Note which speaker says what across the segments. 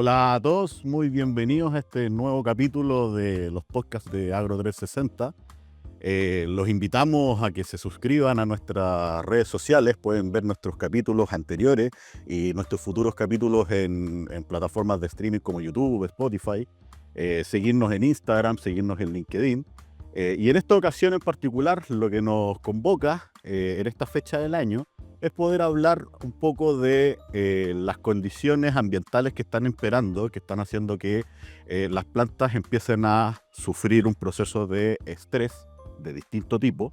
Speaker 1: Hola a todos, muy bienvenidos a este nuevo capítulo de los podcasts de Agro 360. Los invitamos a que se suscriban a nuestras redes sociales, pueden ver nuestros capítulos anteriores y nuestros futuros capítulos en plataformas de streaming como YouTube, Spotify, seguirnos en Instagram, seguirnos en LinkedIn. Y en esta ocasión en particular, lo que nos convoca en esta fecha del año es poder hablar un poco de las condiciones ambientales que están imperando, que están haciendo que las plantas empiecen a sufrir un proceso de estrés de distinto tipo.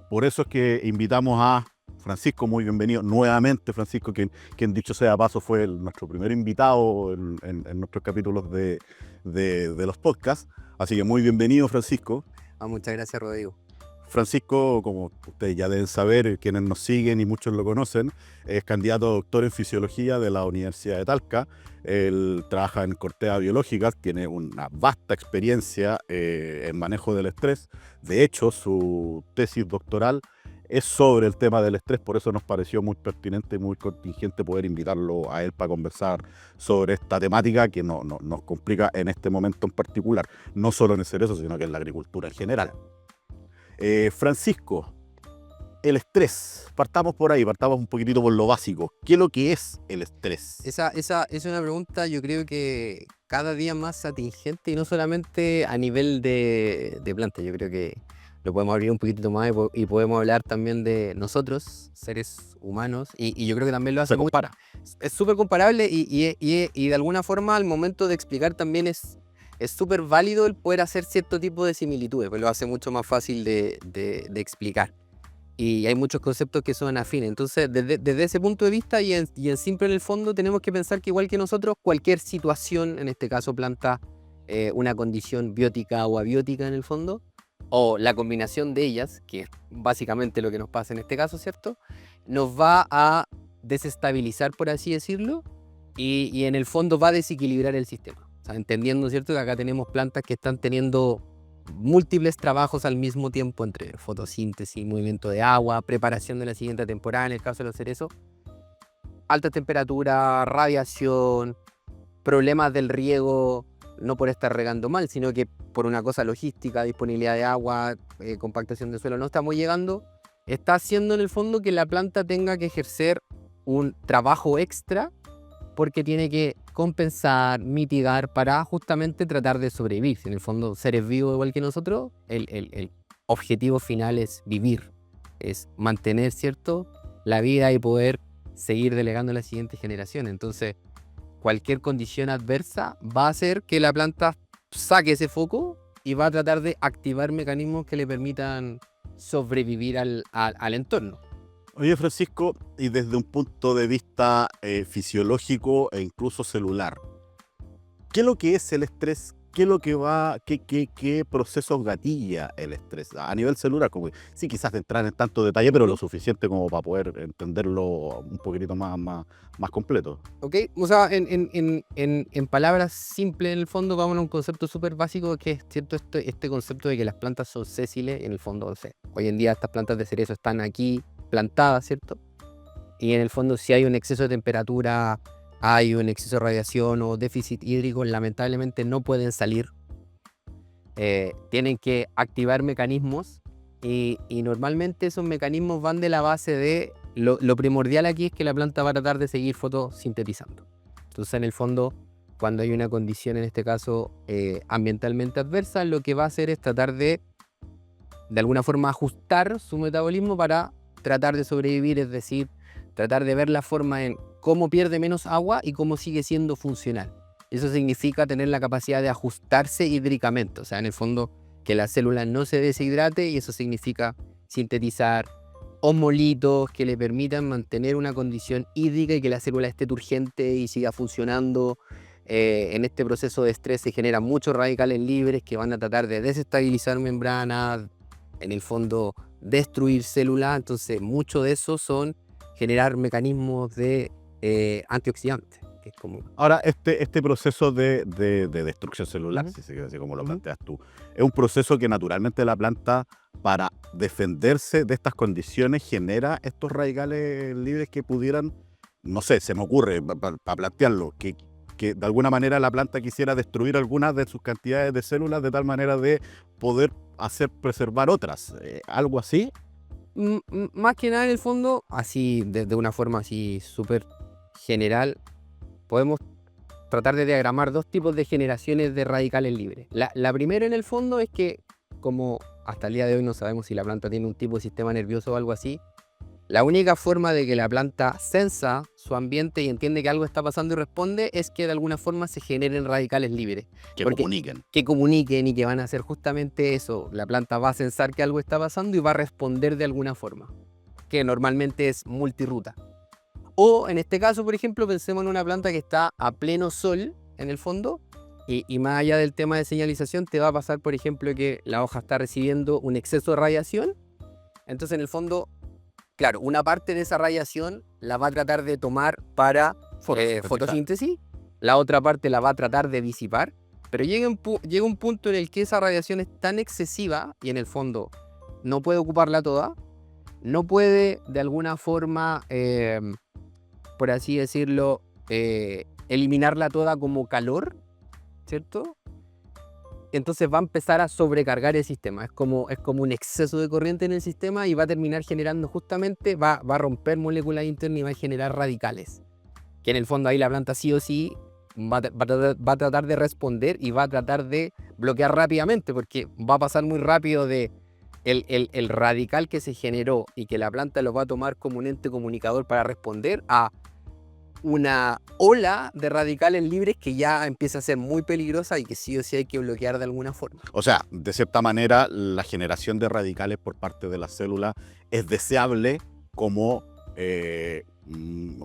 Speaker 1: Por eso es que invitamos a Francisco, muy bienvenido nuevamente, Francisco, quien dicho sea paso fue nuestro primer invitado en nuestros capítulos de los podcasts. Así que muy bienvenido, Francisco.
Speaker 2: Muchas gracias, Rodrigo.
Speaker 1: Francisco, como ustedes ya deben saber, quienes nos siguen y muchos lo conocen, es candidato a doctor en fisiología de la Universidad de Talca. Él trabaja en corteza biológica, tiene una vasta experiencia en manejo del estrés. De hecho, su tesis doctoral es sobre el tema del estrés, por eso nos pareció muy pertinente y muy contingente poder invitarlo a él para conversar sobre esta temática que nos complica en este momento en particular, no solo en el cerezo, sino que en la agricultura en general. Francisco, el estrés, partamos por ahí, partamos un poquitito por lo básico. ¿Qué es lo que es el estrés?
Speaker 2: Esa es una pregunta, yo creo que cada día más atingente y no solamente a nivel de planta. Yo creo que lo podemos abrir un poquitito más y podemos hablar también de nosotros, seres humanos, y yo creo que también lo hace
Speaker 1: Se compara.
Speaker 2: Es súper comparable y de alguna forma al momento de explicar también es súper válido el poder hacer cierto tipo de similitudes, pues lo hace mucho más fácil de explicar. Y hay muchos conceptos que son afines. Entonces, desde ese punto de vista y en simple en el fondo, tenemos que pensar que igual que nosotros, cualquier situación, en este caso planta, una condición biótica o abiótica en el fondo, o la combinación de ellas, que es básicamente lo que nos pasa en este caso, ¿cierto? Nos va a desestabilizar, por así decirlo, y en el fondo va a desequilibrar el sistema. O sea, entendiendo, ¿cierto?, que acá tenemos plantas que están teniendo múltiples trabajos al mismo tiempo entre fotosíntesis, movimiento de agua, preparación de la siguiente temporada, en el caso de los cerezos, alta temperatura, radiación, problemas del riego, no por estar regando mal, sino que por una cosa logística, disponibilidad de agua, compactación de suelo, no estamos llegando, está haciendo en el fondo que la planta tenga que ejercer un trabajo extra porque tiene que compensar, mitigar para justamente tratar de sobrevivir. En el fondo, seres vivos igual que nosotros, el objetivo final es vivir, es mantener, ¿cierto?, la vida y poder seguir delegando a la siguiente generación. Entonces, cualquier condición adversa va a hacer que la planta saque ese foco y va a tratar de activar mecanismos que le permitan sobrevivir al entorno.
Speaker 1: Oye, Francisco, y desde un punto de vista fisiológico e incluso celular, ¿qué es lo que es el estrés? ¿Qué es lo que qué procesos gatilla el estrés? A nivel celular, como sí, quizás entrar en tanto detalle, pero lo suficiente como para poder entenderlo un poquitito más completo.
Speaker 2: ¿Ok? O sea, en palabras simples, en el fondo, vamos a un concepto súper básico que es, ¿cierto?, este concepto de que las plantas son sésiles, en el fondo, o sea, hoy en día estas plantas de cerezo están aquí plantadas, ¿cierto? Y en el fondo, si hay un exceso de temperatura, hay un exceso de radiación o déficit hídrico, lamentablemente no pueden salir. Tienen que activar mecanismos y normalmente esos mecanismos van de la base de lo primordial aquí es que la planta va a tratar de seguir fotosintetizando. Entonces, en el fondo, cuando hay una condición, en este caso ambientalmente adversa, lo que va a hacer es tratar de alguna forma ajustar su metabolismo para tratar de sobrevivir, es decir, tratar de ver la forma en cómo pierde menos agua y cómo sigue siendo funcional. Eso significa tener la capacidad de ajustarse hídricamente, o sea, en el fondo, que la célula no se deshidrate, y eso significa sintetizar osmolitos que le permitan mantener una condición hídrica y que la célula esté turgente y siga funcionando. En este proceso de estrés se generan muchos radicales libres que van a tratar de desestabilizar membranas, en el fondo destruir células. Entonces, mucho de eso son generar mecanismos de antioxidantes, que es como...
Speaker 1: Ahora, este proceso de destrucción celular,
Speaker 2: Ujú.
Speaker 1: si se quiere decir como lo
Speaker 2: Ujú.
Speaker 1: planteas tú, es un proceso que naturalmente la planta, para defenderse de estas condiciones, genera estos radicales libres que pudieran no sé, se me ocurre para plantearlo, que de alguna manera la planta quisiera destruir algunas de sus cantidades de células de tal manera de poder hacer preservar otras. ¿Algo así?
Speaker 2: Más que nada en el fondo, así de una forma así súper general, podemos tratar de diagramar dos tipos de generaciones de radicales libres. La primera en el fondo es que, como hasta el día de hoy no sabemos si la planta tiene un tipo de sistema nervioso o algo así, la única forma de que la planta sensa su ambiente y entiende que algo está pasando y responde es que de alguna forma se generen radicales libres.
Speaker 1: Que
Speaker 2: Porque-
Speaker 1: comuniquen.
Speaker 2: Que comuniquen y que van a hacer justamente eso. La planta va a sensar que algo está pasando y va a responder de alguna forma, que normalmente es multiruta. O en este caso, por ejemplo, pensemos en una planta que está a pleno sol en el fondo y más allá del tema de señalización te va a pasar, por ejemplo, que la hoja está recibiendo un exceso de radiación. Entonces, en el fondo, claro, una parte de esa radiación la va a tratar de tomar para fotosíntesis, la otra parte la va a tratar de disipar, pero llega un punto en el que esa radiación es tan excesiva y en el fondo no puede ocuparla toda, no puede de alguna forma, por así decirlo, eliminarla toda como calor, ¿cierto? Entonces va a empezar a sobrecargar el sistema. Es como un exceso de corriente en el sistema y va a terminar generando justamente, va a romper moléculas internas y va a generar radicales. Que en el fondo ahí la planta sí o sí va a tratar de responder y va a tratar de bloquear rápidamente, porque va a pasar muy rápido de el radical que se generó y que la planta lo va a tomar como un ente comunicador para responder a una ola de radicales libres que ya empieza a ser muy peligrosa y que sí o sí hay que bloquear de alguna forma.
Speaker 1: O sea, de cierta manera, la generación de radicales por parte de la célula es deseable como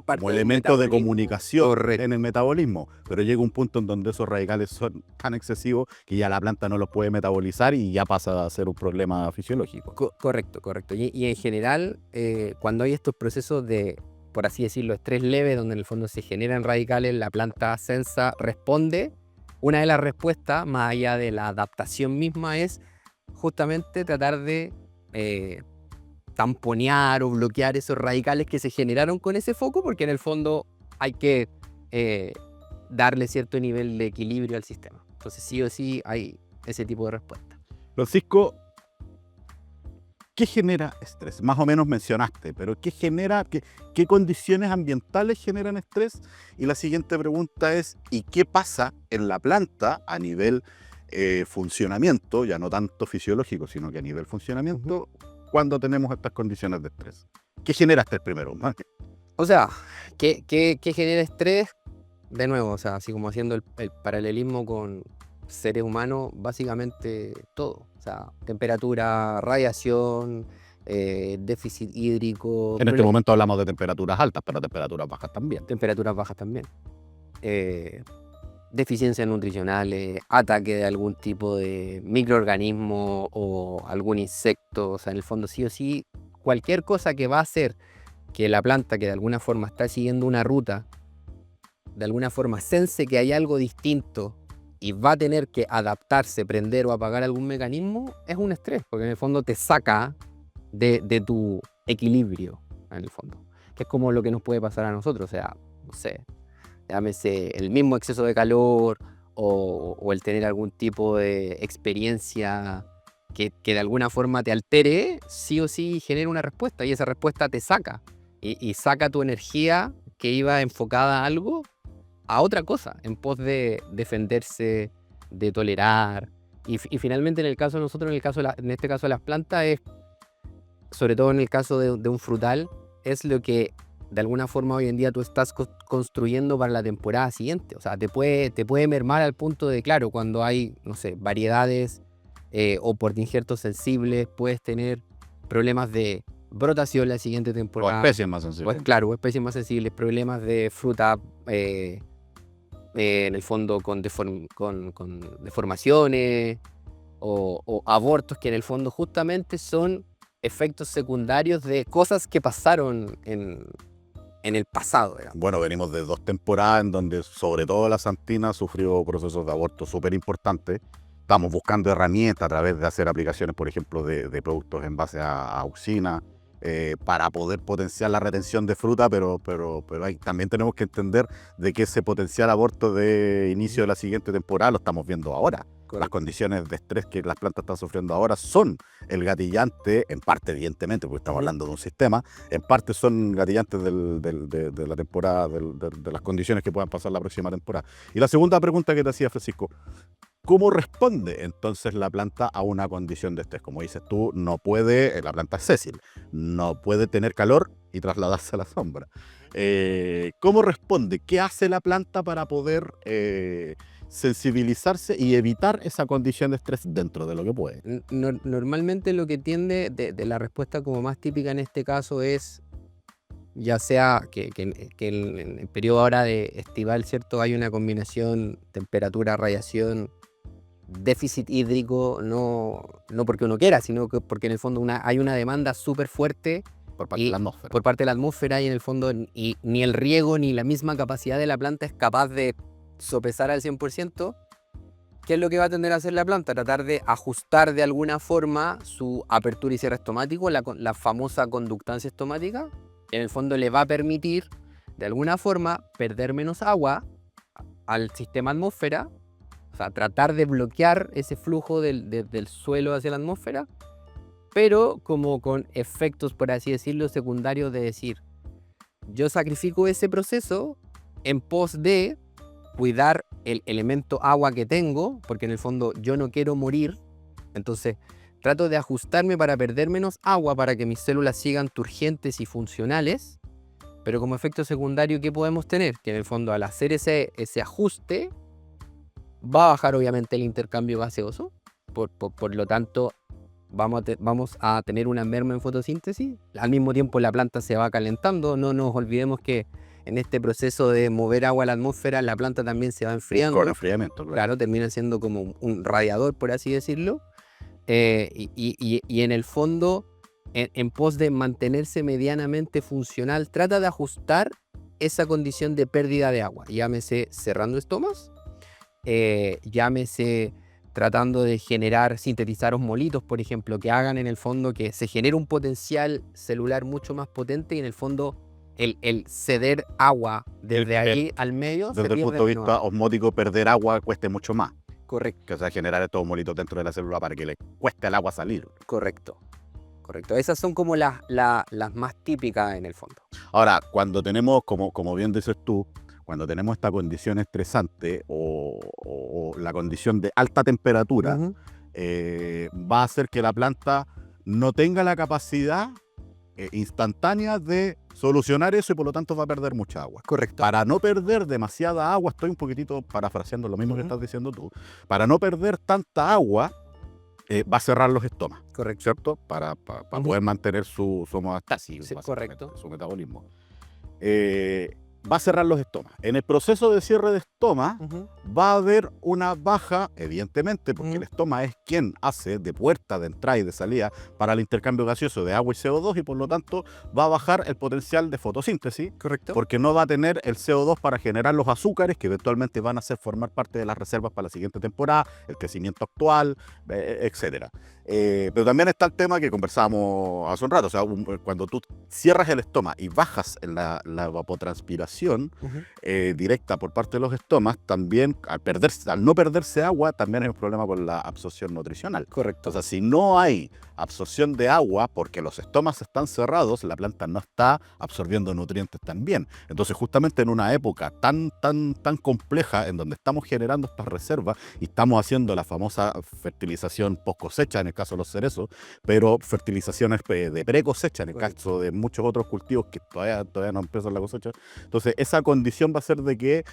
Speaker 2: Parte del
Speaker 1: elemento de
Speaker 2: metabolismo.
Speaker 1: comunicación
Speaker 2: Correcto.
Speaker 1: en el metabolismo, pero llega un punto en donde esos radicales son tan excesivos que ya la planta no los puede metabolizar y ya pasa a ser un problema fisiológico.
Speaker 2: Correcto. Y en general, cuando hay estos procesos de, por así decirlo, estrés leve, donde en el fondo se generan radicales, la planta sensa responde. Una de las respuestas, más allá de la adaptación misma, es justamente tratar de tamponear o bloquear esos radicales que se generaron con ese foco, porque en el fondo hay que darle cierto nivel de equilibrio al sistema. Entonces sí o sí hay ese tipo de respuesta.
Speaker 1: Francisco, ¿qué genera estrés? Más o menos mencionaste, pero ¿qué condiciones ambientales generan estrés? Y la siguiente pregunta es, ¿y qué pasa en la planta a nivel funcionamiento, ya no tanto fisiológico, sino que a nivel funcionamiento, cuando tenemos estas condiciones de estrés? ¿Qué genera estrés primero?
Speaker 2: O sea, ¿qué genera estrés? De nuevo, o sea, así como haciendo el paralelismo con seres humanos, básicamente todo. O sea, temperatura, radiación, déficit hídrico.
Speaker 1: En este momento hablamos de temperaturas altas, pero temperaturas bajas también.
Speaker 2: Temperaturas bajas también. Deficiencias nutricionales, ataque de algún tipo de microorganismo o algún insecto. O sea, en el fondo sí o sí, cualquier cosa que va a hacer que la planta, que de alguna forma está siguiendo una ruta, de alguna forma sense que hay algo distinto y va a tener que adaptarse, prender o apagar algún mecanismo, es un estrés, porque en el fondo te saca de tu equilibrio, en el fondo. Que es como lo que nos puede pasar a nosotros, o sea, no sé, llámese el mismo exceso de calor o el tener algún tipo de experiencia que de alguna forma te altere, sí o sí genera una respuesta y esa respuesta te saca y saca tu energía que iba enfocada a algo a otra cosa, en pos de defenderse, de tolerar. Y finalmente en el caso de nosotros, en este caso de las plantas, es, sobre todo en el caso de un frutal, es lo que de alguna forma hoy en día tú estás construyendo para la temporada siguiente. O sea, te puede mermar al punto de, claro, cuando hay, no sé, variedades o por injertos sensibles, puedes tener problemas de brotación la siguiente
Speaker 1: O
Speaker 2: temporada.
Speaker 1: especies más sensibles.
Speaker 2: Claro, o especies más sensibles, problemas de fruta en el fondo con deformaciones o abortos que en el fondo justamente son efectos secundarios de cosas que pasaron en el pasado, digamos.
Speaker 1: Bueno, venimos de 2 temporadas en donde sobre todo la Santina sufrió procesos de aborto súper importantes. Estamos buscando herramientas a través de hacer aplicaciones, por ejemplo, de productos en base a auxina, para poder potenciar la retención de fruta, pero también tenemos que entender de que ese potencial aborto de inicio de la siguiente temporada lo estamos viendo ahora. Las condiciones de estrés que las plantas están sufriendo ahora son el gatillante, en parte evidentemente, porque estamos hablando de un sistema, en parte son gatillantes de la temporada, de las condiciones que puedan pasar la próxima temporada. Y la segunda pregunta que te hacía, Francisco, ¿cómo responde entonces la planta a una condición de estrés? Como dices tú, no puede, la planta es sésil, no puede tener calor y trasladarse a la sombra. ¿Cómo responde? ¿Qué hace la planta para poder sensibilizarse y evitar esa condición de estrés dentro de lo que puede?
Speaker 2: Normalmente lo que tiende de la respuesta como más típica en este caso es, ya sea que en el periodo ahora de estival, ¿cierto? Hay una combinación temperatura, radiación, déficit hídrico, no porque uno quiera, sino que porque en el fondo hay una demanda súper fuerte
Speaker 1: Por parte de la atmósfera.
Speaker 2: por parte de la atmósfera, y en el fondo y ni el riego ni la misma capacidad de la planta es capaz de sopesar al 100%. ¿Qué es lo que va a tender a hacer la planta? Tratar de ajustar de alguna forma su apertura y cierre estomático, la famosa conductancia estomática. En el fondo le va a permitir de alguna forma perder menos agua al sistema atmósfera, o sea, tratar de bloquear ese flujo del suelo hacia la atmósfera, pero como con efectos, por así decirlo, secundarios, de decir, yo sacrifico ese proceso en pos de cuidar el elemento agua que tengo, porque en el fondo yo no quiero morir, entonces trato de ajustarme para perder menos agua, para que mis células sigan turgentes y funcionales, pero como efecto secundario, ¿qué podemos tener? Que en el fondo, al hacer ese ajuste, va a bajar obviamente el intercambio gaseoso, por lo tanto vamos a tener una merma en fotosíntesis. Al mismo tiempo la planta se va calentando. No nos olvidemos que en este proceso de mover agua a la atmósfera, la planta también se va enfriando.
Speaker 1: Con enfriamiento,
Speaker 2: claro, termina siendo como un radiador, por así decirlo. Y en el fondo, en pos de mantenerse medianamente funcional, trata de ajustar esa condición de pérdida de agua. Llámese cerrando estomas, llámese tratando de sintetizar osmolitos, por ejemplo, que hagan en el fondo que se genere un potencial celular mucho más potente, y en el fondo el ceder agua desde ahí al medio
Speaker 1: desde el punto de vista osmótico, perder agua cueste mucho más.
Speaker 2: Correcto.
Speaker 1: O sea, generar estos osmolitos dentro de la célula para que le cueste al agua salir.
Speaker 2: Correcto. Esas son como las más típicas en el fondo.
Speaker 1: Ahora, cuando tenemos, como bien dices tú, cuando tenemos esta condición estresante o la condición de alta temperatura, va a hacer que la planta no tenga la capacidad instantánea de solucionar eso, y por lo tanto va a perder mucha agua.
Speaker 2: Correcto.
Speaker 1: Para no perder demasiada agua, estoy un poquitito parafraseando lo mismo que estás diciendo tú, para no perder tanta agua, va a cerrar los estomas.
Speaker 2: Correcto.
Speaker 1: ¿Cierto? Para poder mantener su homeostasis,
Speaker 2: sí, correcto,
Speaker 1: su metabolismo. Va a cerrar los estomas. En el proceso de cierre de estoma va a haber una baja, evidentemente, porque el estoma es quien hace de puerta de entrada y de salida para el intercambio gaseoso de agua y CO2, y por lo tanto va a bajar el potencial de fotosíntesis. Correcto. Porque no va a tener el CO2 para generar los azúcares que eventualmente van a hacer formar parte de las reservas para la siguiente temporada, el crecimiento actual, etc. Pero también está el tema que conversábamos hace un rato, o sea, cuando tú cierras el estoma y bajas la evapotranspiración directa por parte de los estomas, también al no perderse agua, también hay un problema con la absorción nutricional. Correcto. O sea, si no hay absorción de agua porque los estomas están cerrados, la planta no está absorbiendo nutrientes tan bien. Entonces, justamente en una época tan compleja, en donde estamos generando estas reservas y estamos haciendo la famosa fertilización post cosecha en el caso de los cerezos, pero fertilizaciones de pre cosecha en el caso de muchos otros cultivos que todavía no empiezan la cosecha. Entonces, esa condición va a ser de que,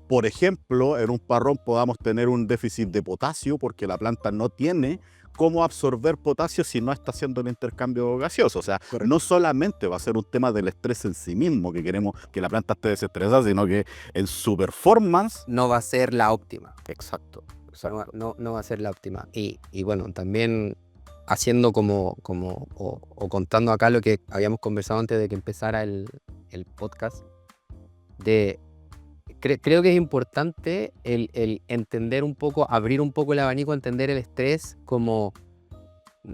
Speaker 1: por ejemplo, en un parrón podamos tener un déficit de potasio porque la planta no tiene cómo absorber potasio si no está haciendo el intercambio gaseoso. O sea, no solamente va a ser un tema del estrés en sí mismo, que queremos que la planta esté desestresada, sino que en su performance
Speaker 2: no va a ser la óptima.
Speaker 1: Exacto.
Speaker 2: No va a ser la óptima. Y bueno, también haciendo como contando acá lo que habíamos conversado antes de que empezara el podcast, creo que es importante el entender un poco, abrir un poco el abanico, entender el estrés como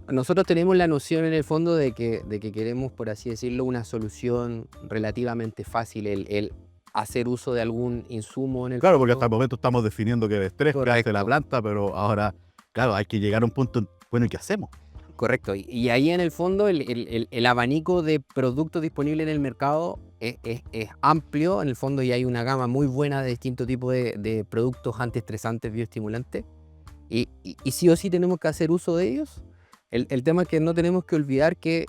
Speaker 2: Nosotros tenemos la noción en el fondo de que queremos, por así decirlo, una solución relativamente fácil, el hacer uso de algún insumo en el
Speaker 1: Claro, porque hasta el
Speaker 2: fondo.
Speaker 1: momento estamos definiendo que el estrés que hace la
Speaker 2: Correcto.
Speaker 1: planta, pero ahora, claro, hay que llegar a un punto, bueno, ¿y qué hacemos?
Speaker 2: Correcto. Y ahí en el fondo el abanico de productos disponibles en el mercado es amplio, en el fondo, y hay una gama muy buena de distintos tipos de productos antiestresantes, bioestimulantes. Y sí o sí tenemos que hacer uso de ellos. El tema es que no tenemos que olvidar que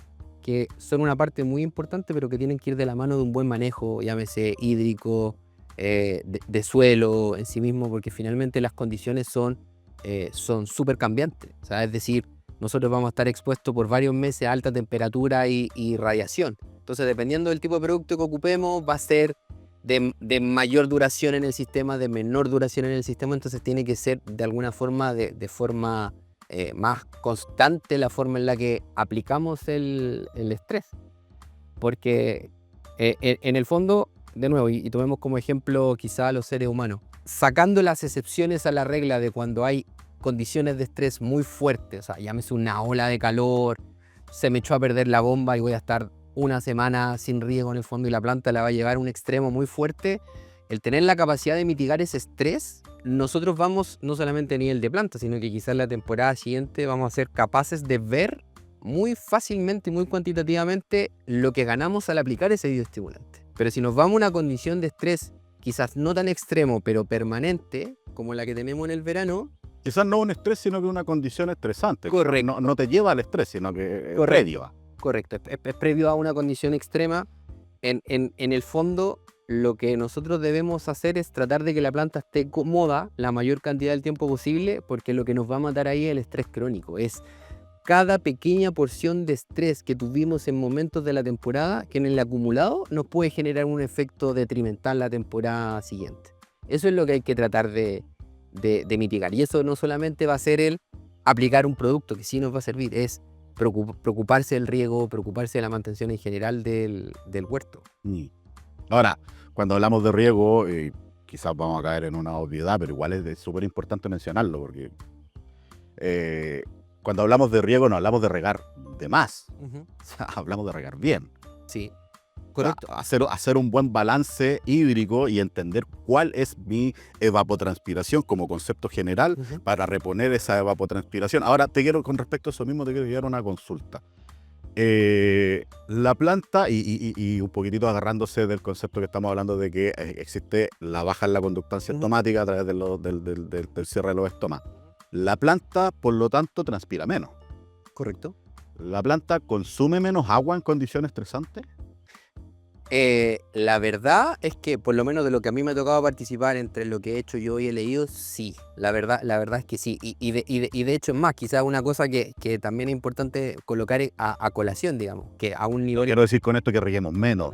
Speaker 2: son una parte muy importante, pero que tienen que ir de la mano de un buen manejo, llámese hídrico, de suelo en sí mismo, porque finalmente las condiciones son súper cambiantes. O sea, es decir, nosotros vamos a estar expuestos por varios meses a alta temperatura y radiación. Entonces, dependiendo del tipo de producto que ocupemos, va a ser de mayor duración en el sistema, de menor duración en el sistema. Entonces tiene que ser de alguna forma, de forma más constante la forma en la que aplicamos el estrés. Porque en el fondo, de nuevo, y tomemos como ejemplo quizá a los seres humanos, sacando las excepciones a la regla de cuando hay condiciones de estrés muy fuertes, o sea, llámese una ola de calor, se me echó a perder la bomba y voy a estar una semana sin riego en el fondo y la planta la va a llevar a un extremo muy fuerte. El tener la capacidad de mitigar ese estrés, nosotros vamos no solamente a nivel de planta, sino que quizás la temporada siguiente vamos a ser capaces de ver muy fácilmente y muy cuantitativamente lo que ganamos al aplicar ese bioestimulante. Pero si nos vamos a una condición de estrés quizás no tan extremo, pero permanente, como la que tenemos en el verano.
Speaker 1: Quizás no un estrés, sino que una condición estresante.
Speaker 2: Correcto.
Speaker 1: No te lleva al estrés, sino que es
Speaker 2: Correcto.
Speaker 1: previo.
Speaker 2: Correcto, es previo a una condición extrema. En el fondo, lo que nosotros debemos hacer es tratar de que la planta esté cómoda la mayor cantidad del tiempo posible, porque lo que nos va a matar ahí es el estrés crónico. Es cada pequeña porción de estrés que tuvimos en momentos de la temporada, que en el acumulado nos puede generar un efecto detrimental la temporada siguiente. Eso es lo que hay que tratar de mitigar. Y eso no solamente va a ser el aplicar un producto que sí nos va a servir, es preocuparse del riego, preocuparse de la mantención en general del huerto.
Speaker 1: Ahora, cuando hablamos de riego, quizás vamos a caer en una obviedad, pero igual es súper importante mencionarlo, porque cuando hablamos de riego no hablamos de regar de más, o sea, hablamos de regar bien.
Speaker 2: Sí,
Speaker 1: correcto. O sea, hacer un buen balance hídrico y entender cuál es mi evapotranspiración como concepto general para reponer esa evapotranspiración. Ahora, con respecto a eso mismo, te quiero llevar una consulta. La planta, y un poquitito agarrándose del concepto que estamos hablando de que existe la baja en la conductancia estomática a través del cierre de los estomas. La planta, por lo tanto, transpira menos.
Speaker 2: Correcto.
Speaker 1: ¿La planta consume menos agua en condiciones estresantes?
Speaker 2: La verdad es que, por lo menos de lo que a mí me ha tocado participar entre lo que he hecho yo y he leído, sí. La verdad es que sí. Y de hecho es más, quizás una cosa que también es importante colocar a colación, digamos, que a un nivel...
Speaker 1: Quiero decir con esto que reguemos menos,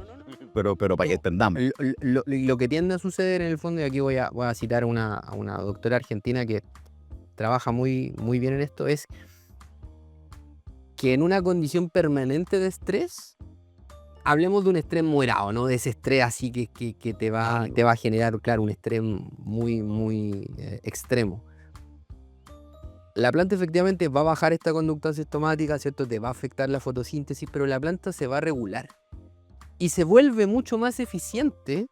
Speaker 1: pero para que entendamos.
Speaker 2: Lo que tiende a suceder en el fondo, y aquí voy a citar a una doctora argentina que trabaja muy, muy bien en esto, es que en una condición permanente de estrés, hablemos de un estrés moderado, ¿no? De ese estrés así que te va a generar, claro, un estrés muy, muy extremo. La planta efectivamente va a bajar esta conductancia estomática, ¿cierto? Te va a afectar la fotosíntesis, pero la planta se va a regular. Y se vuelve mucho más eficiente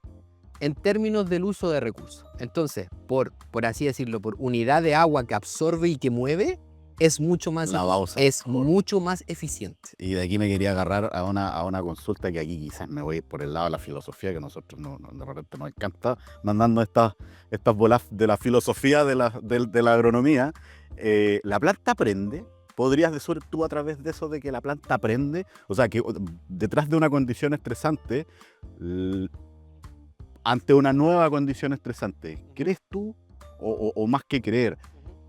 Speaker 2: en términos del uso de recursos. Entonces, por así decirlo, por unidad de agua que absorbe y que mueve, es mucho más eficiente.
Speaker 1: Y de aquí me quería agarrar a una consulta que aquí quizás me voy por el lado de la filosofía, que nosotros de repente nos encanta mandando estas bolas de la filosofía de la agronomía. ¿La planta aprende? ¿Podrías decir tú a través de eso de que la planta aprende? O sea, que detrás de una condición estresante, ante una nueva condición estresante, ¿crees tú, o más que creer,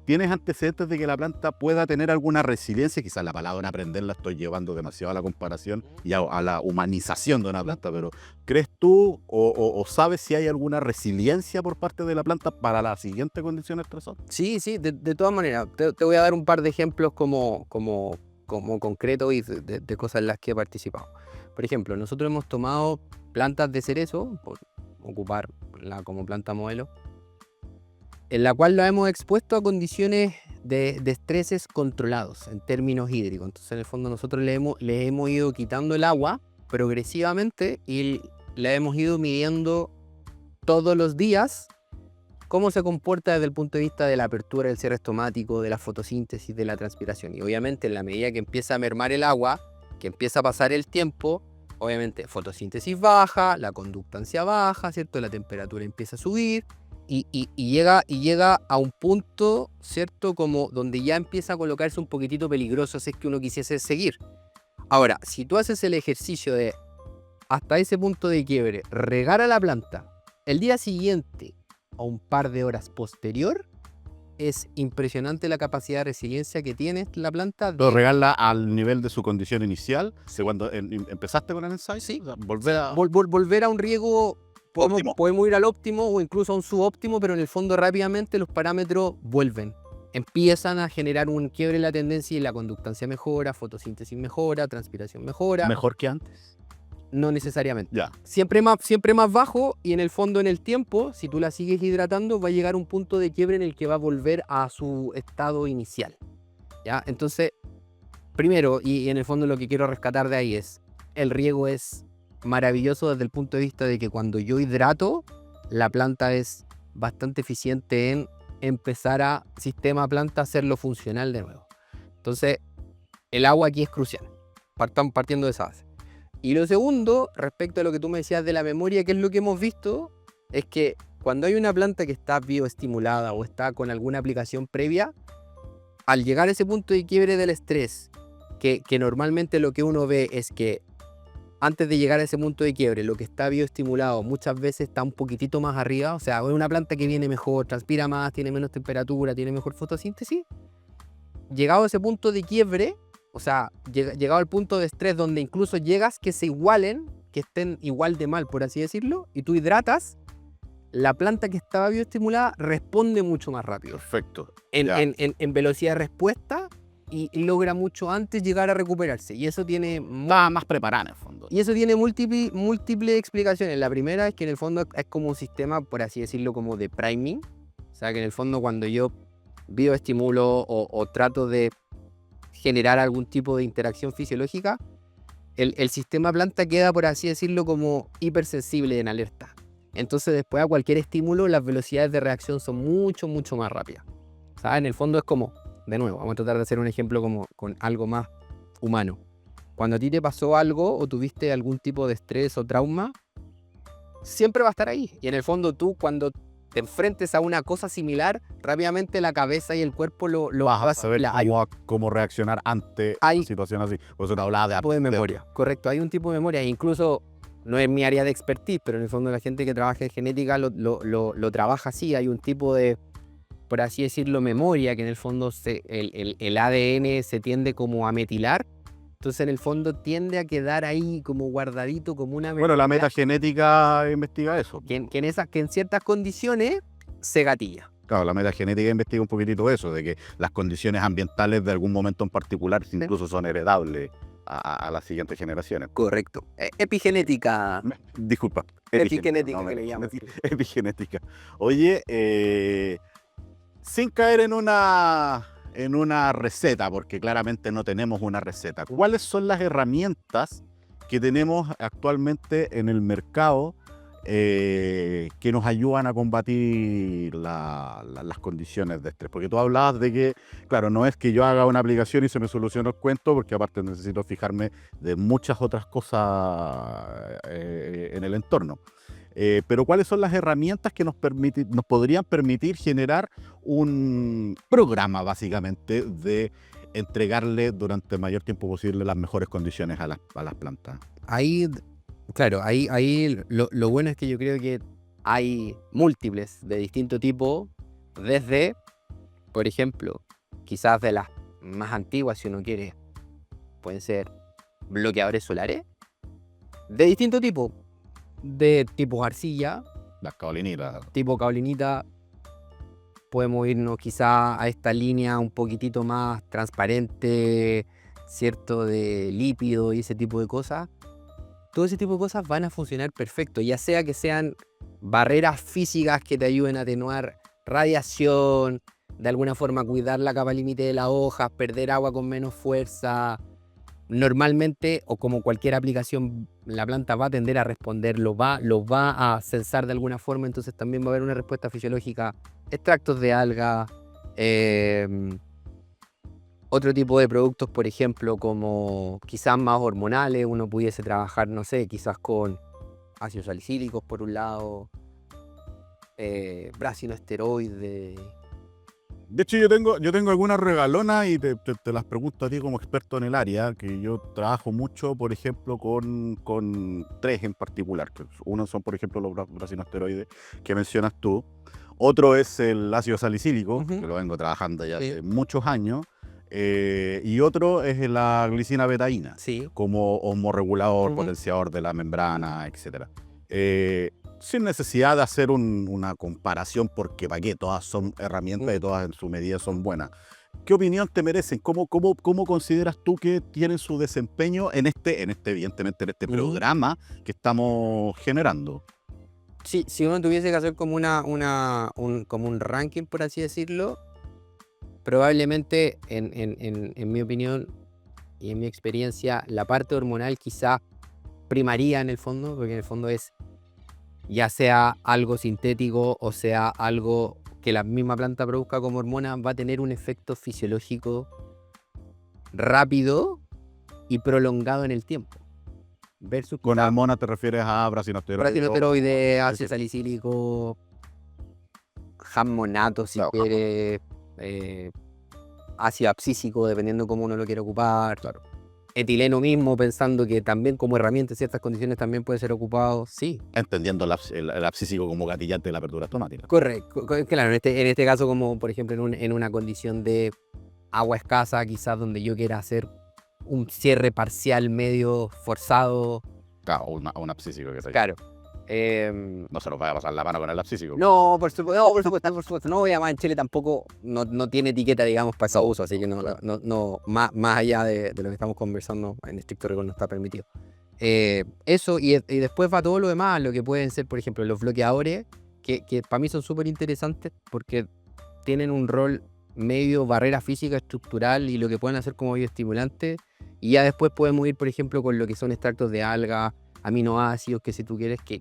Speaker 1: tienes antecedentes de que la planta pueda tener alguna resiliencia? Quizás la palabra aprender la estoy llevando demasiado a la comparación y a la humanización de una planta, pero ¿crees tú o sabes si hay alguna resiliencia por parte de la planta para la siguiente condición estresante?
Speaker 2: Sí, de todas maneras. Te voy a dar un par de ejemplos como concretos y de cosas en las que he participado. Por ejemplo, nosotros hemos tomado plantas de cerezo, por ocuparla como planta modelo, en la cual la hemos expuesto a condiciones de estreses controlados en términos hídricos. Entonces, en el fondo, nosotros le hemos ido quitando el agua progresivamente y le hemos ido midiendo todos los días cómo se comporta desde el punto de vista de la apertura del cierre estomático, de la fotosíntesis, de la transpiración. Y obviamente, en la medida que empieza a mermar el agua, que empieza a pasar el tiempo, obviamente fotosíntesis baja, la conductancia baja, ¿cierto? La temperatura empieza a subir y llega a un punto, ¿cierto? Como donde ya empieza a colocarse un poquitito peligroso si es que uno quisiese seguir. Ahora, si tú haces el ejercicio de hasta ese punto de quiebre, regar a la planta, el día siguiente o un par de horas posterior, es impresionante la capacidad de resiliencia que tiene la planta.
Speaker 1: Pero regarla al nivel de su condición inicial, de cuando empezaste con el ensayo,
Speaker 2: Sí.
Speaker 1: o sea, volver a...
Speaker 2: Volver a un riego,
Speaker 1: Óptimo.
Speaker 2: podemos ir al óptimo o incluso a un subóptimo, pero en el fondo rápidamente los parámetros vuelven. Empiezan a generar un quiebre en la tendencia y la conductancia mejora, fotosíntesis mejora, transpiración mejora.
Speaker 1: Mejor que antes.
Speaker 2: No necesariamente.
Speaker 1: Ya.
Speaker 2: Siempre más bajo, y en el fondo, en el tiempo, si tú la sigues hidratando, va a llegar un punto de quiebre en el que va a volver a su estado inicial. ¿Ya? Entonces, primero, y en el fondo lo que quiero rescatar de ahí es, el riego es maravilloso desde el punto de vista de que cuando yo hidrato, la planta es bastante eficiente en empezar a sistema planta hacerlo funcional de nuevo. Entonces, el agua aquí es crucial. Partiendo de esa base. Y lo segundo, respecto a lo que tú me decías de la memoria, que es lo que hemos visto, es que cuando hay una planta que está bioestimulada o está con alguna aplicación previa, al llegar a ese punto de quiebre del estrés, que normalmente lo que uno ve es que antes de llegar a ese punto de quiebre, lo que está bioestimulado muchas veces está un poquitito más arriba, o sea, es una planta que viene mejor, transpira más, tiene menos temperatura, tiene mejor fotosíntesis. Llegado a ese punto de quiebre, o sea, llegado al punto de estrés donde incluso llegas que se igualen, que estén igual de mal, por así decirlo, y tú hidratas, la planta que estaba bioestimulada responde mucho más rápido.
Speaker 1: Perfecto.
Speaker 2: En velocidad de respuesta y logra mucho antes llegar a recuperarse. Y eso tiene...
Speaker 1: Estaba más preparada en el fondo.
Speaker 2: Y eso tiene múltiples explicaciones. La primera es que en el fondo es como un sistema, por así decirlo, como de priming. O sea, que en el fondo cuando yo bioestimulo o trato de generar algún tipo de interacción fisiológica, el sistema planta queda, por así decirlo, como hipersensible en alerta. Entonces después a cualquier estímulo las velocidades de reacción son mucho más rápidas. O sea, en el fondo es como, de nuevo, vamos a tratar de hacer un ejemplo como con algo más humano. Cuando a ti te pasó algo o tuviste algún tipo de estrés o trauma, siempre va a estar ahí. Y en el fondo tú, cuando te enfrentes a una cosa similar, rápidamente la cabeza y el cuerpo lo
Speaker 1: vas a saber cómo reaccionar ante una situación así. Por eso te hablaba de
Speaker 2: tipo de memoria. Correcto, hay un tipo de memoria. Incluso no es mi área de expertise, pero en el fondo la gente que trabaja en genética lo trabaja así. Hay un tipo de, por así decirlo, memoria, que en el fondo el ADN se tiende como a metilar. Entonces, en el fondo, tiende a quedar ahí como guardadito, como una...
Speaker 1: Bueno, la metagenética investiga eso.
Speaker 2: Que en ciertas condiciones se gatilla.
Speaker 1: Claro, la metagenética investiga un poquitito eso, de que las condiciones ambientales de algún momento en particular incluso son heredables a las siguientes generaciones.
Speaker 2: Correcto. Epigenética.
Speaker 1: Disculpa.
Speaker 2: Epigenética, que le llaman.
Speaker 1: Epigenética. Oye, sin caer en una receta, porque claramente no tenemos una receta. ¿Cuáles son las herramientas que tenemos actualmente en el mercado que nos ayudan a combatir las condiciones de estrés? Porque tú hablabas de que, claro, no es que yo haga una aplicación y se me solucione el cuento, porque aparte necesito fijarme de muchas otras cosas en el entorno. Pero ¿cuáles son las herramientas que nos podrían permitir generar un programa, básicamente, de entregarle durante el mayor tiempo posible las mejores condiciones a las plantas?
Speaker 2: Ahí, claro, ahí lo bueno es que yo creo que hay múltiples de distinto tipo, desde, por ejemplo, quizás de las más antiguas, si uno quiere, pueden ser bloqueadores solares, de distinto tipo. De tipo arcilla,
Speaker 1: las caolinitas,
Speaker 2: tipo caolinita. Podemos irnos quizá a esta línea un poquitito más transparente, cierto, de lípido y ese tipo de cosas. Todo ese tipo de cosas van a funcionar perfecto, ya sea que sean barreras físicas que te ayuden a atenuar radiación, de alguna forma cuidar la capa límite de las hojas, perder agua con menos fuerza. Normalmente, o como cualquier aplicación, la planta va a tender a responder, lo va a sensar de alguna forma, entonces también va a haber una respuesta fisiológica. Extractos de alga, otro tipo de productos, por ejemplo, como quizás más hormonales, uno pudiese trabajar, no sé, quizás con ácidos salicílicos por un lado, brasinoesteroides.
Speaker 1: De hecho, yo tengo algunas regalonas y te las pregunto a ti como experto en el área, que yo trabajo mucho, por ejemplo, con tres en particular. Que uno son, por ejemplo, los brasinosteroides que mencionas tú. Otro es el ácido salicílico, que lo vengo trabajando ya hace muchos años. Y otro es la glicina betaína, como hormorregulador, potenciador de la membrana, etc. Sin necesidad de hacer una comparación, porque para qué, todas son herramientas y todas en su medida son buenas. ¿Qué opinión te merecen? ¿Cómo consideras tú que tienen su desempeño evidentemente, en este programa que estamos generando?
Speaker 2: Sí, si uno tuviese que hacer como como un ranking, por así decirlo, probablemente, en mi opinión y en mi experiencia, la parte hormonal quizá primaría en el fondo, porque en el fondo es ya sea algo sintético o sea algo que la misma planta produzca como hormona, va a tener un efecto fisiológico rápido y prolongado en el tiempo. Versus
Speaker 1: con hormona te refieres a
Speaker 2: brasinosteroides, ácido salicílico, jammonato, si quieres, ácido abscísico, dependiendo cómo uno lo quiere ocupar.
Speaker 1: Claro.
Speaker 2: Etileno mismo, pensando que también como herramienta en ciertas condiciones también puede ser ocupado, sí.
Speaker 1: Entendiendo el abscísico como gatillante de la apertura estomática.
Speaker 2: Correcto, claro, en este caso, como por ejemplo en una condición de agua escasa, quizás donde yo quiera hacer un cierre parcial medio forzado.
Speaker 1: Claro, un abscísico que se
Speaker 2: Claro.
Speaker 1: No se nos vaya a pasar la mano con el abscísico.
Speaker 2: No, por supuesto. No, además en Chile tampoco no tiene etiqueta, digamos, para ese uso, así que no más allá de lo que estamos conversando, en estricto rigor no está permitido. Eso, y después va todo lo demás, lo que pueden ser, por ejemplo, los bloqueadores, que para mí son súper interesantes porque tienen un rol medio barrera física estructural y lo que pueden hacer como bioestimulantes, y ya después podemos ir, por ejemplo, con lo que son extractos de alga, aminoácidos, que si tú quieres, que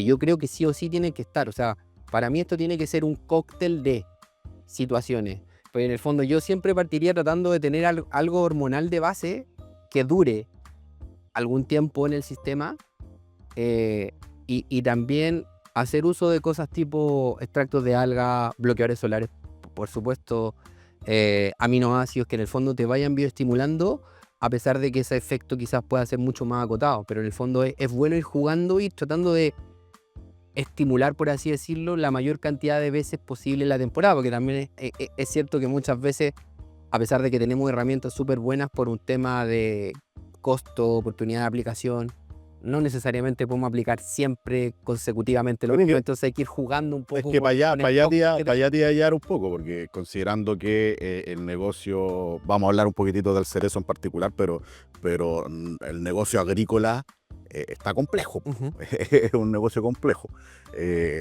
Speaker 2: yo creo que sí o sí tienen que estar. O sea, para mí esto tiene que ser un cóctel de situaciones. Pero en el fondo yo siempre partiría tratando de tener algo hormonal de base que dure algún tiempo en el sistema, y también hacer uso de cosas tipo extractos de alga, bloqueadores solares, por supuesto, aminoácidos que en el fondo te vayan bioestimulando, a pesar de que ese efecto quizás pueda ser mucho más acotado, pero en el fondo es bueno ir jugando y tratando de estimular, por así decirlo, la mayor cantidad de veces posible en la temporada, porque también es cierto que muchas veces, a pesar de que tenemos herramientas súper buenas por un tema de costo, oportunidad de aplicación, no necesariamente podemos aplicar siempre consecutivamente lo mismo, entonces hay que ir jugando un poco.
Speaker 1: Es que para allá te iba a hallar un poco, porque considerando que el negocio, vamos a hablar un poquitito del cerezo en particular, pero el negocio agrícola está complejo. Es un negocio complejo.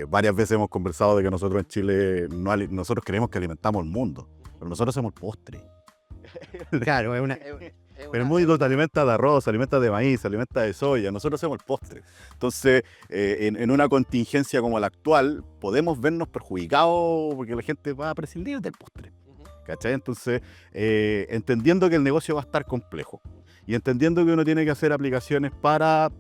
Speaker 1: Varias veces hemos conversado de que nosotros en Chile, nosotros creemos que alimentamos el mundo, pero nosotros hacemos el postre.
Speaker 2: Claro,
Speaker 1: Pero el mundo te alimenta de arroz, se alimenta de maíz, se alimenta de soya. Nosotros hacemos el postre. Entonces, en una contingencia como la actual, podemos vernos perjudicados porque la gente va a prescindir del postre. ¿Cachai? Entonces, entendiendo que el negocio va a estar complejo y entendiendo que uno tiene que hacer aplicaciones para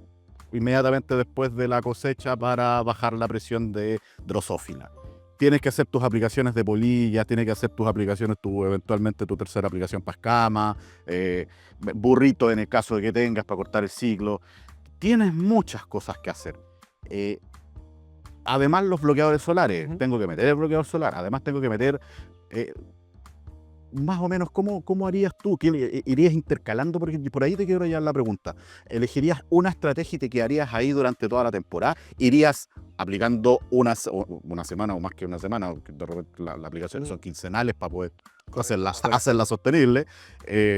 Speaker 1: inmediatamente después de la cosecha para bajar la presión de drosófila. Tienes que hacer tus aplicaciones de polillas, tienes que hacer tus aplicaciones, eventualmente tu tercera aplicación para escama, burrito en el caso de que tengas para cortar el ciclo. Tienes muchas cosas que hacer. Además, los bloqueadores solares. Tengo que meter el bloqueador solar. Además, tengo que meter... más o menos, ¿cómo harías tú? ¿Irías intercalando? Porque por ahí te quiero llevar la pregunta. ¿Elegirías una estrategia y te quedarías ahí durante toda la temporada? ¿Irías aplicando una semana o más que una semana? De repente las aplicaciones son quincenales para poder hacerla sostenible.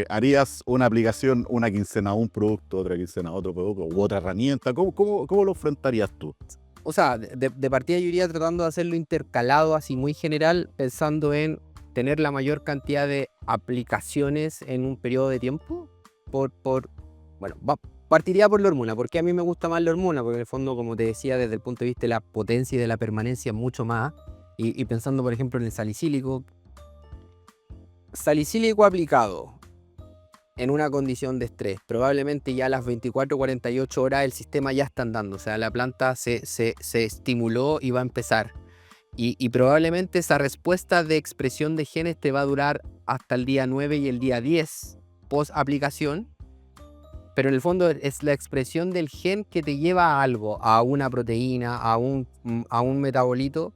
Speaker 1: ¿Harías una aplicación una quincena a un producto, otra quincena a otro producto u otra herramienta? ¿Cómo lo enfrentarías tú?
Speaker 2: O sea, de partida yo iría tratando de hacerlo intercalado, así muy general, pensando en tener la mayor cantidad de aplicaciones en un periodo de tiempo. Bueno, partiría por la hormona. ¿Por qué a mí me gusta más la hormona? Porque en el fondo, como te decía, desde el punto de vista de la potencia y de la permanencia, mucho más. Y pensando, por ejemplo, en el salicílico. Salicílico aplicado en una condición de estrés, probablemente ya a las 24-48 horas el sistema ya está andando, o sea, la planta se estimuló y va a empezar. Y probablemente esa respuesta de expresión de genes te va a durar hasta el día 9 y el día 10 post aplicación, pero en el fondo es la expresión del gen que te lleva a algo, a una proteína, a un metabolito,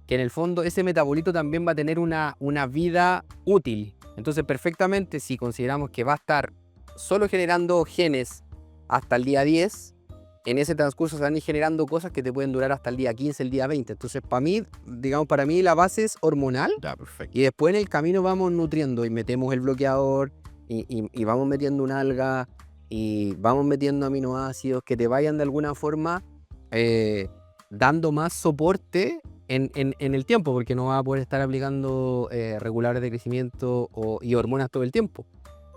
Speaker 2: que en el fondo ese metabolito también va a tener una vida útil. Entonces, perfectamente, si consideramos que va a estar solo generando genes hasta el día 10, en ese transcurso se van a ir generando cosas que te pueden durar hasta el día 15, el día 20. Entonces, para mí la base es hormonal.
Speaker 1: Ya, perfecto.
Speaker 2: Y después en el camino vamos nutriendo y metemos el bloqueador y vamos metiendo una alga y vamos metiendo aminoácidos que te vayan de alguna forma dando más soporte en el tiempo, porque no vas a poder estar aplicando reguladores de crecimiento y hormonas todo el tiempo.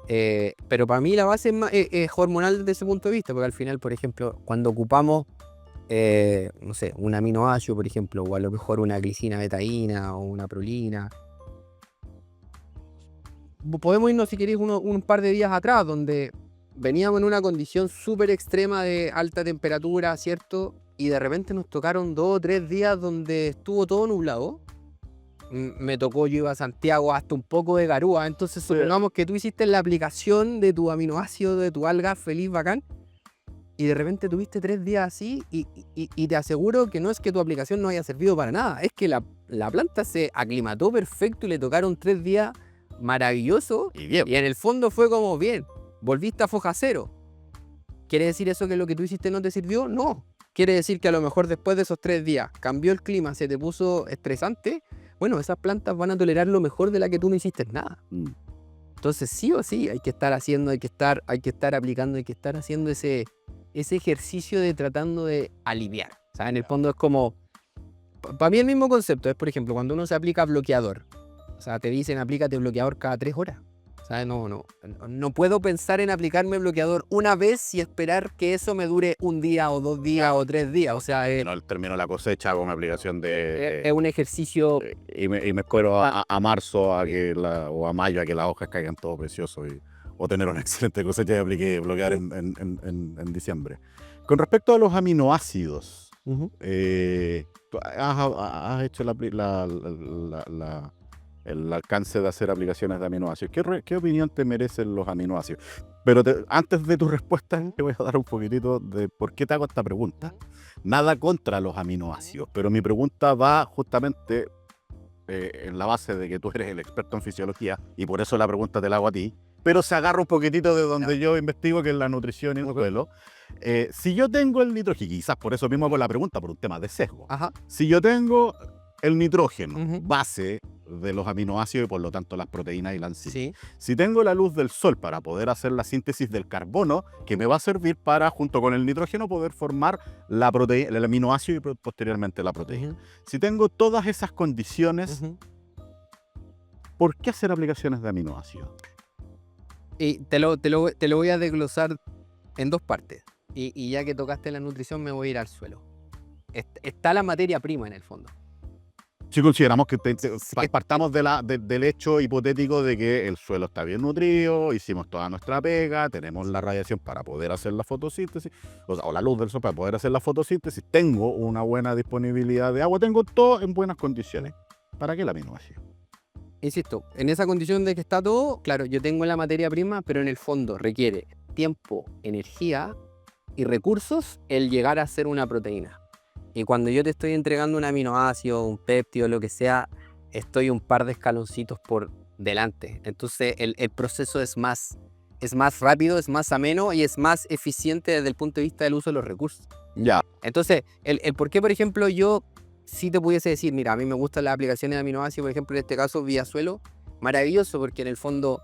Speaker 2: Pero para mí la base es hormonal desde ese punto de vista, porque al final, por ejemplo, cuando ocupamos, no sé, un aminoácido, por ejemplo, o a lo mejor una glicina betaína o una prolina, podemos irnos, si queréis, un par de días atrás, donde veníamos en una condición súper extrema de alta temperatura, ¿cierto? Y de repente nos tocaron 2 o 3 días donde estuvo todo nublado. Me tocó, yo iba a Santiago hasta un poco de garúa. Entonces supongamos que tú hiciste la aplicación de tu aminoácido, de tu alga feliz, bacán, y de repente tuviste 3 días así y te aseguro que no es que tu aplicación no haya servido para nada, es que la planta se aclimató perfecto y le tocaron 3 días maravillosos
Speaker 1: Y bien.
Speaker 2: y en el fondo fue como, bien, volviste a foja cero. ¿Quiere decir eso que lo que tú hiciste no te sirvió? No. Quiere decir que a lo mejor después de esos 3 días cambió el clima, se te puso estresante. Bueno, esas plantas van a tolerar lo mejor de la que tú no hiciste nada. Entonces sí o sí hay que estar haciendo, hay que estar aplicando, hay que estar haciendo ese ejercicio de tratando de aliviar. O sea, en el fondo es como, para mí el mismo concepto es, por ejemplo, cuando uno se aplica bloqueador. O sea, te dicen aplícate bloqueador cada 3 horas. O sea, no puedo pensar en aplicarme bloqueador una vez y esperar que eso me dure un día o 2 días o 3 días. O sea,
Speaker 1: No termino la cosecha con una aplicación
Speaker 2: es un ejercicio.
Speaker 1: Y me espero a marzo o a mayo a que las hojas caigan todo precioso o tener una excelente cosecha y apliqué bloquear en diciembre. Con respecto a los aminoácidos, tú has hecho el alcance de hacer aplicaciones de aminoácidos. ¿Qué opinión te merecen los aminoácidos? Pero antes de tu respuesta, te voy a dar un poquitito de por qué te hago esta pregunta. Nada contra los aminoácidos, pero mi pregunta va justamente en la base de que tú eres el experto en fisiología y por eso la pregunta te la hago a ti, pero se agarra un poquitito de donde yo investigo, que es la nutrición y el suelo. Si yo tengo el nitrógeno, quizás por eso mismo hago la pregunta, por un tema de sesgo.
Speaker 2: Ajá.
Speaker 1: Si yo tengo el nitrógeno, base de los aminoácidos y por lo tanto las proteínas y la enzima.
Speaker 2: Sí.
Speaker 1: Si tengo la luz del sol para poder hacer la síntesis del carbono, que me va a servir para, junto con el nitrógeno, poder formar el aminoácido y posteriormente la proteína. Si tengo todas esas condiciones, ¿por qué hacer aplicaciones de aminoácidos?
Speaker 2: Y te lo voy a desglosar en 2 partes. Y ya que tocaste la nutrición, me voy a ir al suelo. Está la materia prima en el fondo.
Speaker 1: Si consideramos que partamos del hecho hipotético de que el suelo está bien nutrido, hicimos toda nuestra pega, tenemos la radiación para poder hacer la fotosíntesis, o la luz del sol para poder hacer la fotosíntesis, tengo una buena disponibilidad de agua, tengo todo en buenas condiciones. ¿Para qué el aminoácido?
Speaker 2: Insisto, en esa condición de que está todo, claro, yo tengo la materia prima, pero en el fondo requiere tiempo, energía y recursos el llegar a ser una proteína. Y cuando yo te estoy entregando un aminoácido, un péptido, lo que sea, estoy un par de escaloncitos por delante. Entonces el proceso es más rápido, es más ameno y es más eficiente desde el punto de vista del uso de los recursos.
Speaker 1: Ya.
Speaker 2: Entonces, el por qué, por ejemplo, yo sí te pudiese decir, mira, a mí me gustan las aplicaciones de aminoácidos, por ejemplo, en este caso, vía suelo, maravilloso, porque en el fondo,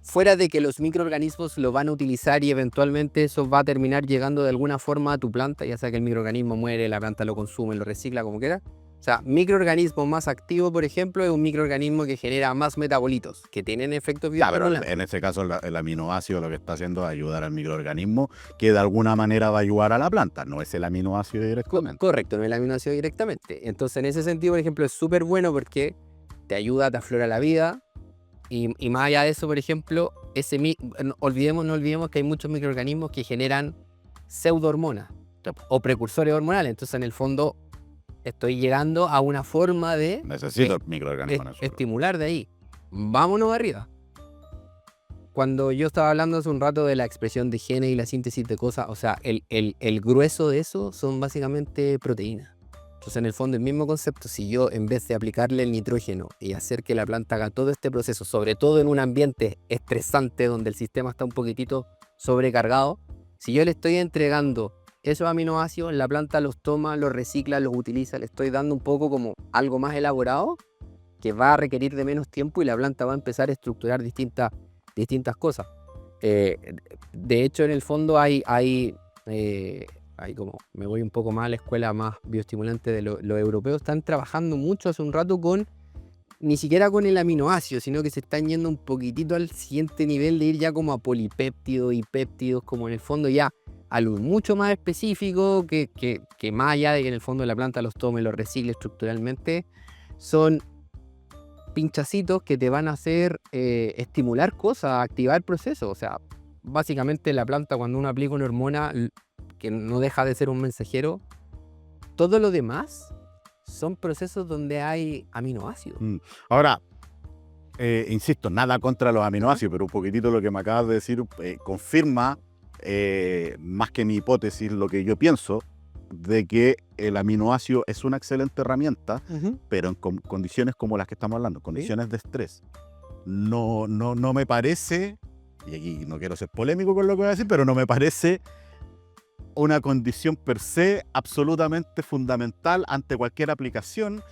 Speaker 2: fuera de que los microorganismos lo van a utilizar y eventualmente eso va a terminar llegando de alguna forma a tu planta, ya sea que el microorganismo muere, la planta lo consume, lo recicla, como quiera, O sea, microorganismo más activo, por ejemplo, es un microorganismo que genera más metabolitos, que tienen efectos
Speaker 1: Ya, pero
Speaker 2: bioestimulantes.
Speaker 1: en este caso el aminoácido lo que está haciendo es ayudar al microorganismo que de alguna manera va a ayudar a la planta, no es el aminoácido directamente.
Speaker 2: Correcto, no el aminoácido directamente. Entonces, en ese sentido, por ejemplo, es súper bueno porque te ayuda, te aflora la vida. Y más allá de eso, por ejemplo, no olvidemos que hay muchos microorganismos que generan pseudohormonas o precursores hormonales. Entonces, en el fondo, estoy llegando a una forma de
Speaker 1: Necesito el microorganismo en eso.
Speaker 2: estimular de ahí. Vámonos arriba. Cuando yo estaba hablando hace un rato de la expresión de genes y la síntesis de cosas, o sea, el grueso de eso son básicamente proteínas. Entonces, en el fondo, el mismo concepto, si yo en vez de aplicarle el nitrógeno y hacer que la planta haga todo este proceso, sobre todo en un ambiente estresante donde el sistema está un poquitito sobrecargado, si yo le estoy entregando esos aminoácidos, la planta los toma, los recicla, los utiliza, le estoy dando un poco como algo más elaborado que va a requerir de menos tiempo y la planta va a empezar a estructurar distintas cosas. De hecho, en el fondo hay como, me voy un poco más a la escuela más bioestimulante de los europeos, están trabajando mucho hace un rato ni siquiera con el aminoácido, sino que se están yendo un poquitito al siguiente nivel de ir ya como a polipéptidos y péptidos, como en el fondo ya algo mucho más específico que más allá de que en el fondo la planta los tome, los recicle estructuralmente, son pinchacitos que te van a hacer estimular cosas, activar procesos. O sea, básicamente la planta, cuando uno aplica una hormona que no deja de ser un mensajero, todo lo demás son procesos donde hay aminoácidos.
Speaker 1: Ahora, insisto, nada contra los aminoácidos, pero un poquitito lo que me acabas de decir confirma, más que mi hipótesis, lo que yo pienso, de que el aminoácido es una excelente herramienta, pero en condiciones como las que estamos hablando, condiciones de estrés. No me parece, y aquí no quiero ser polémico con lo que voy a decir, pero no me parece una condición per se absolutamente fundamental ante cualquier aplicación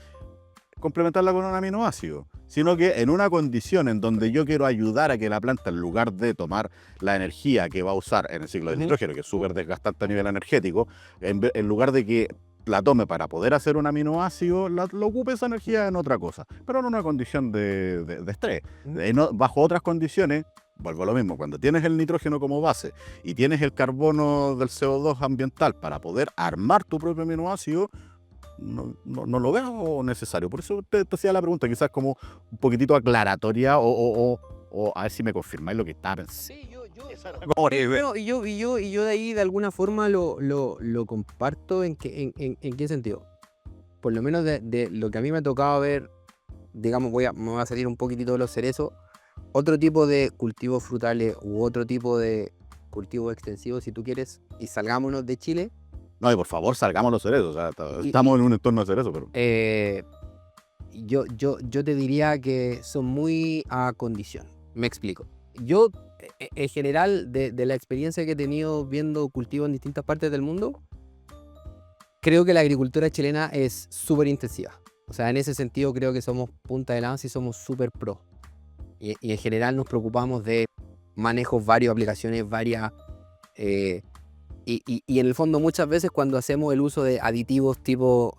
Speaker 1: complementarla con un aminoácido, sino que en una condición en donde yo quiero ayudar a que la planta, en lugar de tomar la energía que va a usar en el ciclo de nitrógeno, que es súper desgastante a nivel energético, en lugar de que la tome para poder hacer un aminoácido, lo ocupe esa energía en otra cosa, pero en una condición de estrés. Bajo otras condiciones, vuelvo a lo mismo, cuando tienes el nitrógeno como base y tienes el carbono del CO2 ambiental para poder armar tu propio aminoácido, no lo veo necesario. Por eso te hacía la pregunta, quizás como un poquitito aclaratoria o a ver si me confirmáis lo que estaba pensando.
Speaker 2: Sí, yo de ahí de alguna forma lo comparto. ¿En qué sentido? Por lo menos de lo que a mí me ha tocado ver, digamos, me voy a salir un poquitito de los cerezos, otro tipo de cultivos frutales u otro tipo de cultivos extensivos, si tú quieres, y salgámonos de Chile.
Speaker 1: No, y por favor, salgamos los cerezos. O sea, estamos en un entorno de cerezos, pero
Speaker 2: yo te diría que son muy a condición. Me explico. Yo, en general, de la experiencia que he tenido viendo cultivos en distintas partes del mundo, creo que la agricultura chilena es súper intensiva. O sea, en ese sentido creo que somos punta de lanza y somos súper pro. Y en general nos preocupamos de manejos, varias aplicaciones, varias... Y en el fondo muchas veces cuando hacemos el uso de aditivos tipo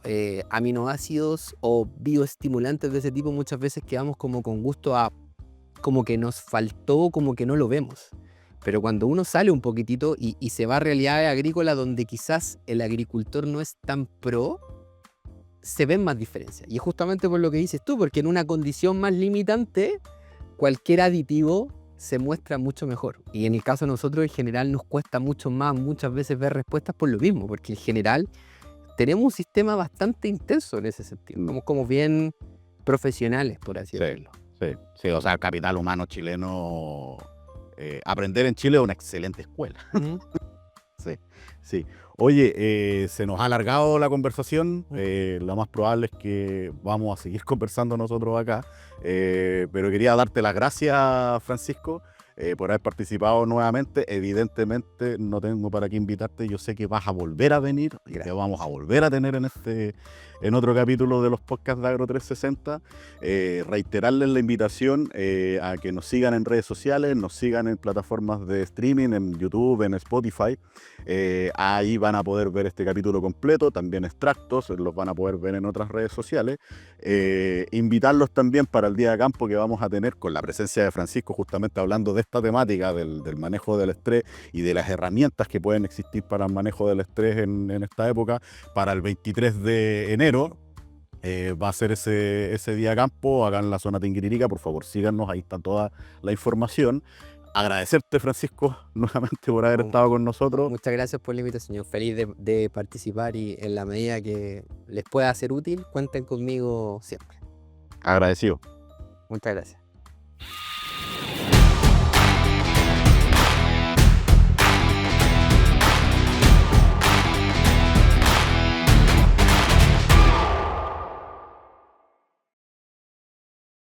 Speaker 2: aminoácidos o bioestimulantes de ese tipo, muchas veces quedamos como con gusto a como que nos faltó, como que no lo vemos. Pero cuando uno sale un poquitito y se va a realidades agrícolas donde quizás el agricultor no es tan pro, se ven más diferencias. Y es justamente por lo que dices tú, porque en una condición más limitante, cualquier aditivo se muestra mucho mejor. Y en el caso de nosotros, en general, nos cuesta mucho más muchas veces ver respuestas por lo mismo, porque en general tenemos un sistema bastante intenso en ese sentido. Somos como bien profesionales, por así decirlo.
Speaker 1: Sí, o sea, el capital humano chileno, aprender en Chile es una excelente escuela. Sí. Oye, se nos ha alargado la conversación, lo más probable es que vamos a seguir conversando nosotros acá, pero quería darte las gracias, Francisco, por haber participado nuevamente. Evidentemente no tengo para qué invitarte, yo sé que vas a volver a venir y te vamos a volver a tener en este en otro capítulo de los podcasts de Agro 360. Reiterarles la invitación a que nos sigan en redes sociales, nos sigan en plataformas de streaming, en YouTube, en Spotify. Ahí van a poder ver este capítulo completo, también extractos, los van a poder ver en otras redes sociales. Invitarlos también para el día de campo que vamos a tener con la presencia de Francisco, justamente hablando de esta temática del manejo del estrés y de las herramientas que pueden existir para el manejo del estrés en esta época. Para el 23 de enero va a ser ese día de campo acá en la zona Tinguiririca. Por favor, síganos, ahí está toda la información. Agradecerte, Francisco, nuevamente por haber estado con nosotros.
Speaker 2: Muchas gracias por la invitación, feliz de participar, y en la medida que les pueda ser útil, cuenten conmigo siempre.
Speaker 1: Agradecido.
Speaker 2: Muchas gracias.